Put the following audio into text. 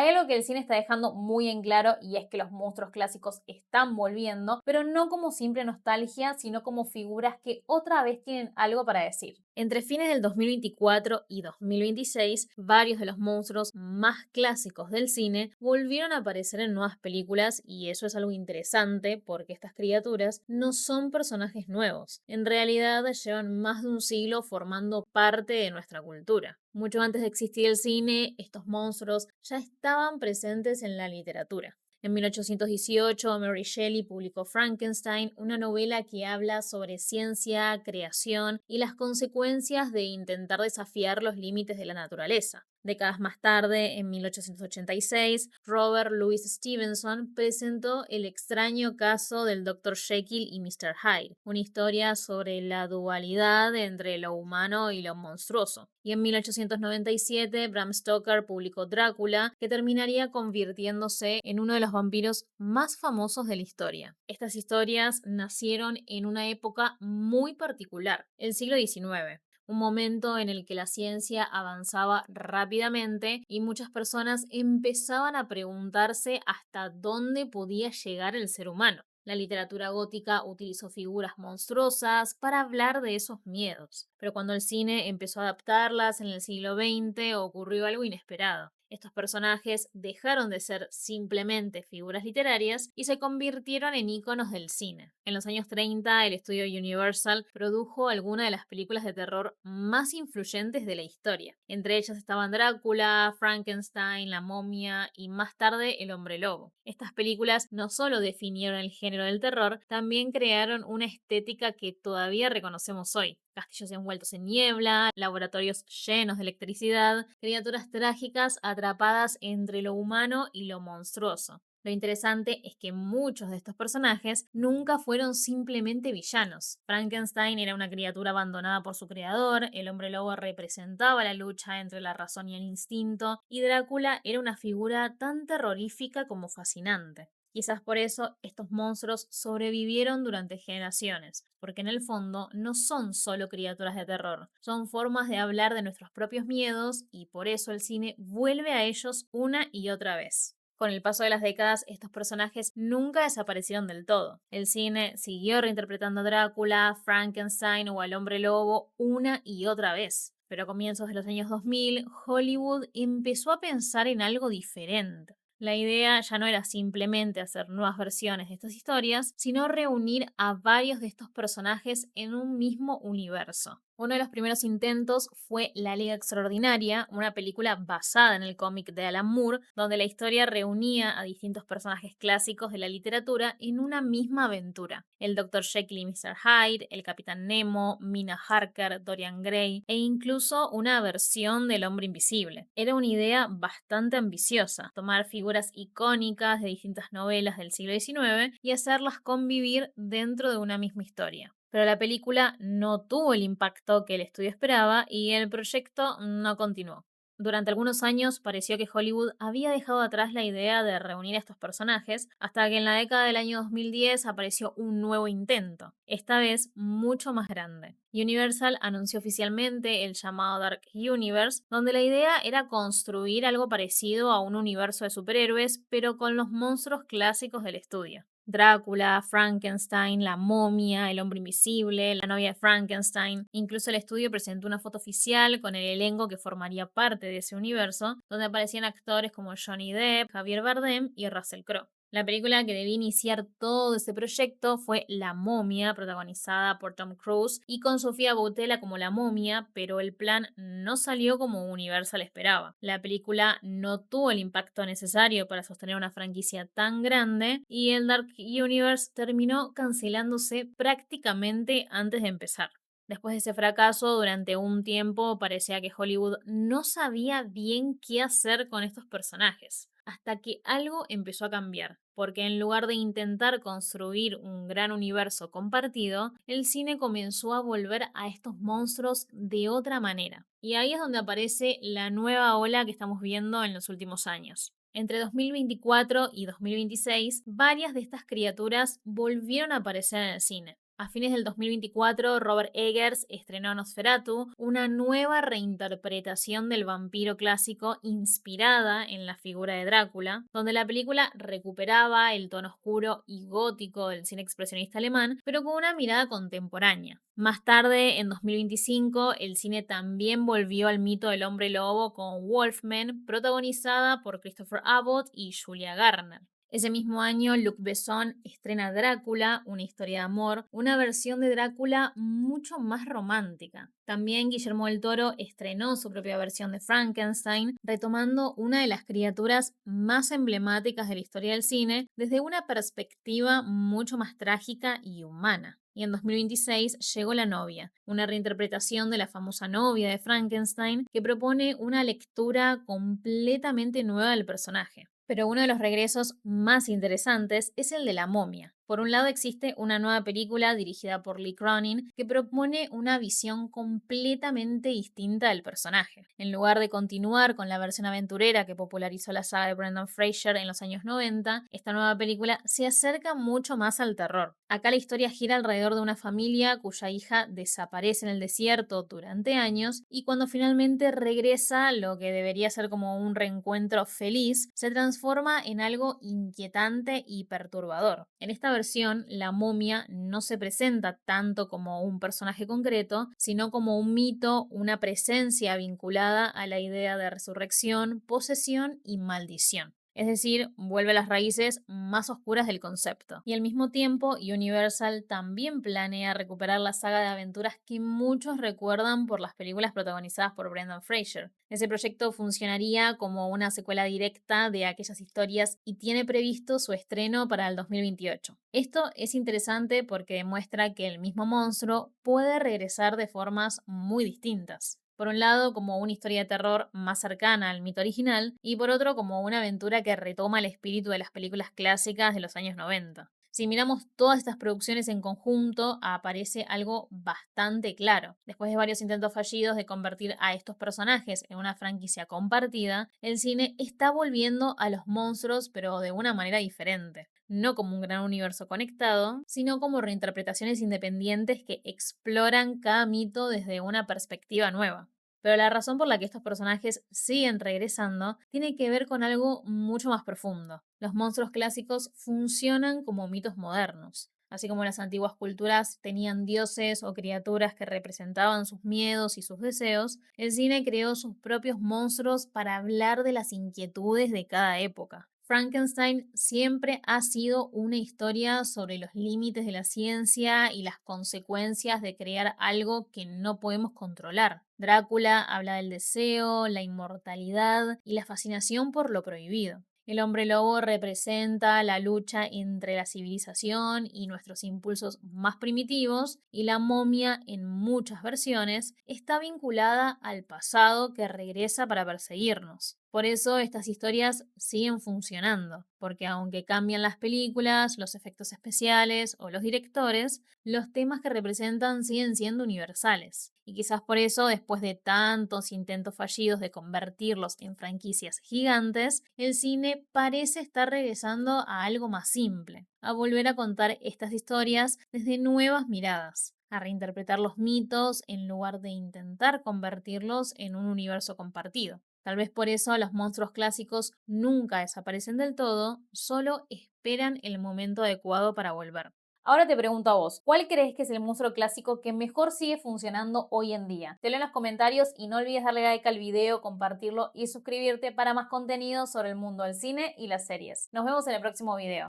Hay algo que el cine está dejando muy en claro y es que los monstruos clásicos están volviendo, pero no como simple nostalgia, sino como figuras que otra vez tienen algo para decir. Entre fines del 2024 y 2026, varios de los monstruos más clásicos del cine volvieron a aparecer en nuevas películas y eso es algo interesante porque estas criaturas no son personajes nuevos. En realidad llevan más de un siglo formando parte de nuestra cultura. Mucho antes de existir el cine, estos monstruos ya estaban presentes en la literatura. En 1818, Mary Shelley publicó Frankenstein, una novela que habla sobre ciencia, creación y las consecuencias de intentar desafiar los límites de la naturaleza. Décadas más tarde, en 1886, Robert Louis Stevenson presentó El extraño caso del Dr. Jekyll y Mr. Hyde, una historia sobre la dualidad entre lo humano y lo monstruoso. Y en 1897, Bram Stoker publicó Drácula, que terminaría convirtiéndose en uno de los vampiros más famosos de la historia. Estas historias nacieron en una época muy particular, el siglo XIX, un momento en el que la ciencia avanzaba rápidamente y muchas personas empezaban a preguntarse hasta dónde podía llegar el ser humano. La literatura gótica utilizó figuras monstruosas para hablar de esos miedos, pero cuando el cine empezó a adaptarlas en el siglo XX ocurrió algo inesperado. Estos personajes dejaron de ser simplemente figuras literarias y se convirtieron en íconos del cine. En los años 30, el estudio Universal produjo algunas de las películas de terror más influyentes de la historia. Entre ellas estaban Drácula, Frankenstein, La momia y más tarde El hombre lobo. Estas películas no solo definieron el género del terror, también crearon una estética que todavía reconocemos hoy. Castillos envueltos en niebla, laboratorios llenos de electricidad, criaturas trágicas atrapadas entre lo humano y lo monstruoso. Lo interesante es que muchos de estos personajes nunca fueron simplemente villanos. Frankenstein era una criatura abandonada por su creador, el hombre lobo representaba la lucha entre la razón y el instinto, y Drácula era una figura tan terrorífica como fascinante. Quizás por eso estos monstruos sobrevivieron durante generaciones, porque en el fondo no son solo criaturas de terror, son formas de hablar de nuestros propios miedos y por eso el cine vuelve a ellos una y otra vez. Con el paso de las décadas, estos personajes nunca desaparecieron del todo. El cine siguió reinterpretando a Drácula, Frankenstein o al hombre lobo una y otra vez. Pero a comienzos de los años 2000, Hollywood empezó a pensar en algo diferente. La idea ya no era simplemente hacer nuevas versiones de estas historias, sino reunir a varios de estos personajes en un mismo universo. Uno de los primeros intentos fue La Liga Extraordinaria, una película basada en el cómic de Alan Moore, donde la historia reunía a distintos personajes clásicos de la literatura en una misma aventura. El Dr. Jekyll y Mr. Hyde, el Capitán Nemo, Mina Harker, Dorian Gray e incluso una versión del Hombre Invisible. Era una idea bastante ambiciosa, tomar figuras icónicas de distintas novelas del siglo XIX y hacerlas convivir dentro de una misma historia. Pero la película no tuvo el impacto que el estudio esperaba y el proyecto no continuó. Durante algunos años pareció que Hollywood había dejado atrás la idea de reunir a estos personajes, hasta que en la década del año 2010 apareció un nuevo intento, esta vez mucho más grande. Universal anunció oficialmente el llamado Dark Universe, donde la idea era construir algo parecido a un universo de superhéroes, pero con los monstruos clásicos del estudio. Drácula, Frankenstein, la momia, el hombre invisible, la novia de Frankenstein. Incluso el estudio presentó una foto oficial con el elenco que formaría parte de ese universo, donde aparecían actores como Johnny Depp, Javier Bardem y Russell Crowe. La película que debía iniciar todo ese proyecto fue La momia, protagonizada por Tom Cruise y con Sofía Boutella como la momia, pero el plan no salió como Universal esperaba. La película no tuvo el impacto necesario para sostener una franquicia tan grande y el Dark Universe terminó cancelándose prácticamente antes de empezar. Después de ese fracaso, durante un tiempo parecía que Hollywood no sabía bien qué hacer con estos personajes, hasta que algo empezó a cambiar, porque en lugar de intentar construir un gran universo compartido, el cine comenzó a volver a estos monstruos de otra manera. Y ahí es donde aparece la nueva ola que estamos viendo en los últimos años. Entre 2024 y 2026, varias de estas criaturas volvieron a aparecer en el cine. A fines del 2024, Robert Eggers estrenó Nosferatu, una nueva reinterpretación del vampiro clásico inspirada en la figura de Drácula, donde la película recuperaba el tono oscuro y gótico del cine expresionista alemán, pero con una mirada contemporánea. Más tarde, en 2025, el cine también volvió al mito del hombre lobo con Wolfman, protagonizada por Christopher Abbott y Julia Garner. Ese mismo año, Luc Besson estrena Drácula, una historia de amor, una versión de Drácula mucho más romántica. También Guillermo del Toro estrenó su propia versión de Frankenstein, retomando una de las criaturas más emblemáticas de la historia del cine desde una perspectiva mucho más trágica y humana. Y en 2026 llegó La novia, una reinterpretación de la famosa novia de Frankenstein que propone una lectura completamente nueva del personaje. Pero uno de los regresos más interesantes es el de La momia. Por un lado existe una nueva película dirigida por Lee Cronin que propone una visión completamente distinta del personaje. En lugar de continuar con la versión aventurera que popularizó la saga de Brendan Fraser en los años 90, esta nueva película se acerca mucho más al terror. Acá la historia gira alrededor de una familia cuya hija desaparece en el desierto durante años y cuando finalmente regresa, lo que debería ser como un reencuentro feliz, se transforma en algo inquietante y perturbador. En esta versión, la momia no se presenta tanto como un personaje concreto, sino como un mito, una presencia vinculada a la idea de resurrección, posesión y maldición. Es decir, vuelve a las raíces más oscuras del concepto. Y al mismo tiempo, Universal también planea recuperar la saga de aventuras que muchos recuerdan por las películas protagonizadas por Brendan Fraser. Ese proyecto funcionaría como una secuela directa de aquellas historias y tiene previsto su estreno para el 2028. Esto es interesante porque demuestra que el mismo monstruo puede regresar de formas muy distintas. Por un lado, como una historia de terror más cercana al mito original, y por otro, como una aventura que retoma el espíritu de las películas clásicas de los años 90. Si miramos todas estas producciones en conjunto, aparece algo bastante claro. Después de varios intentos fallidos de convertir a estos personajes en una franquicia compartida, el cine está volviendo a los monstruos, pero de una manera diferente. No como un gran universo conectado, sino como reinterpretaciones independientes que exploran cada mito desde una perspectiva nueva. Pero la razón por la que estos personajes siguen regresando tiene que ver con algo mucho más profundo. Los monstruos clásicos funcionan como mitos modernos. Así como las antiguas culturas tenían dioses o criaturas que representaban sus miedos y sus deseos, el cine creó sus propios monstruos para hablar de las inquietudes de cada época. Frankenstein siempre ha sido una historia sobre los límites de la ciencia y las consecuencias de crear algo que no podemos controlar. Drácula habla del deseo, la inmortalidad y la fascinación por lo prohibido. El hombre lobo representa la lucha entre la civilización y nuestros impulsos más primitivos, y la momia, en muchas versiones, está vinculada al pasado que regresa para perseguirnos. Por eso estas historias siguen funcionando, porque aunque cambian las películas, los efectos especiales o los directores, los temas que representan siguen siendo universales. Y quizás por eso, después de tantos intentos fallidos de convertirlos en franquicias gigantes, el cine parece estar regresando a algo más simple, a volver a contar estas historias desde nuevas miradas, a reinterpretar los mitos en lugar de intentar convertirlos en un universo compartido. Tal vez por eso los monstruos clásicos nunca desaparecen del todo, solo esperan el momento adecuado para volver. Ahora te pregunto a vos, ¿cuál crees que es el monstruo clásico que mejor sigue funcionando hoy en día? Te leo en los comentarios y no olvides darle like al video, compartirlo y suscribirte para más contenido sobre el mundo del cine y las series. Nos vemos en el próximo video.